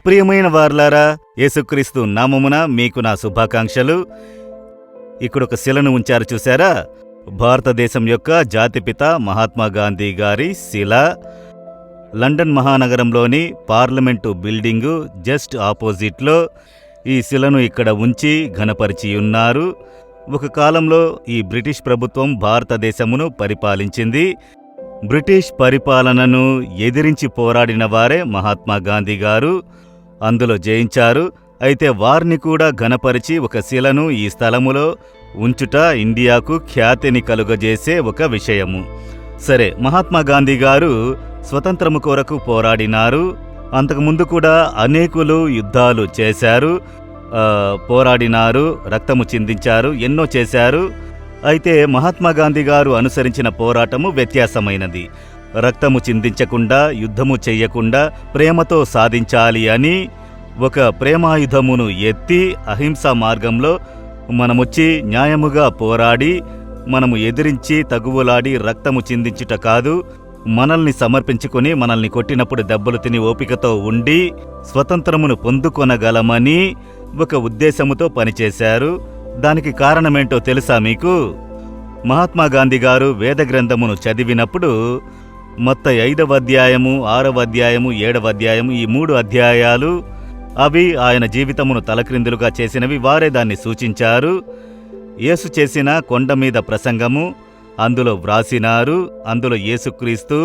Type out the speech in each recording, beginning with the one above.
ప్రియమైన వారలారా, యేసుక్రీస్తు నామమున మీకు నా శుభాకాంక్షలు. ఇక్కడొక శిలను ఉంచారు చూశారా? భారతదేశం యొక్క జాతిపిత మహాత్మాగాంధీ గారి శిల. లండన్ మహానగరంలోని పార్లమెంటు బిల్డింగు జస్ట్ ఆపోజిట్లో ఈ శిలను ఇక్కడ ఉంచి ఘనపరిచియున్నారు. ఒక కాలంలో ఈ బ్రిటిష్ ప్రభుత్వం భారతదేశమును పరిపాలించింది. బ్రిటిష్ పరిపాలనను ఎదిరించి పోరాడిన వారే మహాత్మాగాంధీ గారు. అందులో జయించారు. అయితే వారిని కూడా ఘనపరిచి ఒక శిలను ఈ స్థలములో ఉంచుట ఇండియాకు ఖ్యాతిని కలుగజేసే ఒక విషయము. సరే, మహాత్మాగాంధీ గారు స్వతంత్రము కొరకు పోరాడినారు. అంతకుముందు కూడా అనేకులు యుద్ధాలు చేశారు, పోరాడినారు, రక్తము చిందించారు, ఎన్నో చేశారు. అయితే మహాత్మాగాంధీ గారు అనుసరించిన పోరాటము వ్యత్యాసమైనది. రక్తము చిందించకుండా, యుద్ధము చెయ్యకుండా ప్రేమతో సాధించాలి అని ఒక ప్రేమాయుధమును ఎత్తి అహింసా మార్గంలో మనమొచ్చి న్యాయముగా పోరాడి, మనము ఎదిరించి తగువులాడి రక్తము చిందించుట కాదు, మనల్ని సమర్పించుకుని మనల్ని కొట్టినప్పుడు దెబ్బలు తిని ఓపికతో ఉండి స్వతంత్రమును పొందుకొనగలమని ఒక ఉద్దేశముతో పనిచేశారు. దానికి కారణమేంటో తెలుసా మీకు? మహాత్మాగాంధీ గారు వేద గ్రంథమును చదివినప్పుడు మత్తయి 5వ అధ్యాయము, 6వ అధ్యాయము, 7వ అధ్యాయము, ఈ 3 అధ్యాయాలు అవి ఆయన జీవితమును తలక్రిందులుగా చేసినవి. వారే దాన్ని సూచించారు. యేసు చేసిన కొండ మీద ప్రసంగము అందులో వ్రాసినారు. అందులో యేసుక్రీస్తు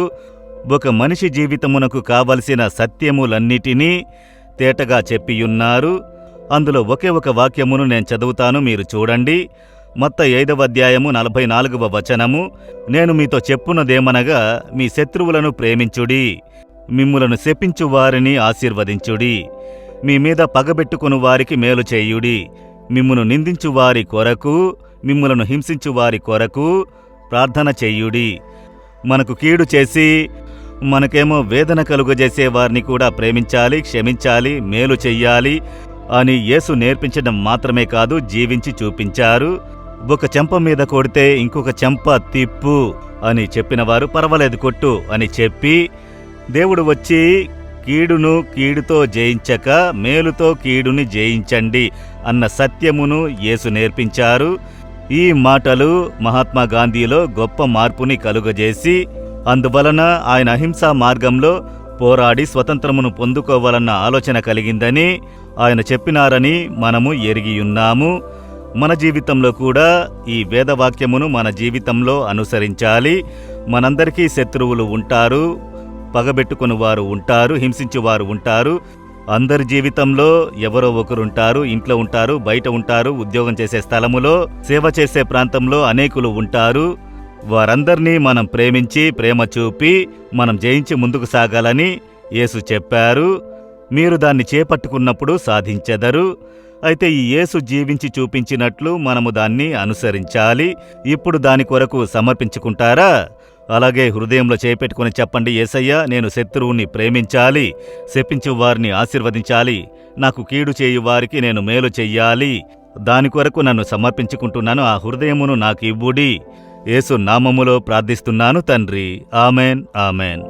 ఒక మనిషి జీవితమునకు కావలసిన సత్యములన్నిటినీ తేటగా చెప్పియున్నారు. అందులో ఒకే ఒక వాక్యమును నేను చదువుతాను, మీరు చూడండి. మత్తయి 5వ అధ్యాయము 44వ వచనము, నేను మీతో చెప్పున్నదేమనగా, మీ శత్రువులను ప్రేమించుడి, మిమ్ములను శపించు వారిని ఆశీర్వదించుడి, మీ మీద పగబెట్టుకుని వారికి మేలు చేయుడి, మిమ్మును నిందించు వారి కొరకు, మిమ్ములను హింసించు వారి కొరకు ప్రార్థన చెయ్యుడి. మనకు కీడు చేసి మనకేమో వేదన కలుగజేసే వారిని కూడా ప్రేమించాలి, క్షమించాలి, మేలు చెయ్యాలి అని యేసు నేర్పించడం మాత్రమే కాదు, జీవించి చూపించారు. ఒక చెంప మీద కొడితే ఇంకొక చెంప తిప్పు అని చెప్పినవారు, పర్వాలేదు కొట్టు అని చెప్పి, దేవుడు వచ్చి కీడును కీడుతో జయించక మేలుతో కీడుని జయించండి అన్న సత్యమును యేసు నేర్పించారు. ఈ మాటలు మహాత్మాగాంధీలో గొప్ప మార్పుని కలుగజేసి, అందువలన ఆయన అహింసా మార్గంలో పోరాడి స్వతంత్రమును పొందుకోవాలన్న ఆలోచన కలిగిందని ఆయన చెప్పినారని మనము ఎరిగియున్నాము. మన జీవితంలో కూడా ఈ వేదవాక్యమును మన జీవితంలో అనుసరించాలి. మనందరికీ శత్రువులు ఉంటారు, పగబెట్టుకుని వారు ఉంటారు, హింసించువారు ఉంటారు. అందరి జీవితంలో ఎవరో ఒకరుంటారు, ఇంట్లో ఉంటారు, బయట ఉంటారు, ఉద్యోగం చేసే స్థలములో, సేవ చేసే ప్రాంతంలో అనేకులు ఉంటారు. వారందర్నీ మనం ప్రేమించి ప్రేమ చూపి మనం జయించి ముందుకు సాగాలని యేసు చెప్పారు. మీరు దాన్ని చేపట్టుకున్నప్పుడు సాధించెదరు. అయితే ఈ యేసు జీవించి చూపించినట్లు మనము దాన్ని అనుసరించాలి. ఇప్పుడు దాని కొరకు సమర్పించుకుంటారా? అలాగే హృదయంలో చేపెట్టుకుని చెప్పండి, యేసయ్యా, నేను శత్రువుని ప్రేమించాలి, శపించు వారిని ఆశీర్వదించాలి, నాకు కీడు చేయు వారికి నేను మేలు చెయ్యాలి, దాని కొరకు నన్ను సమర్పించుకుంటున్నాను, ఆ హృదయమును నాకు ఇవ్వుడి. యేసు నామములో ప్రార్థిస్తున్నాను తండ్రి. Amen, amen.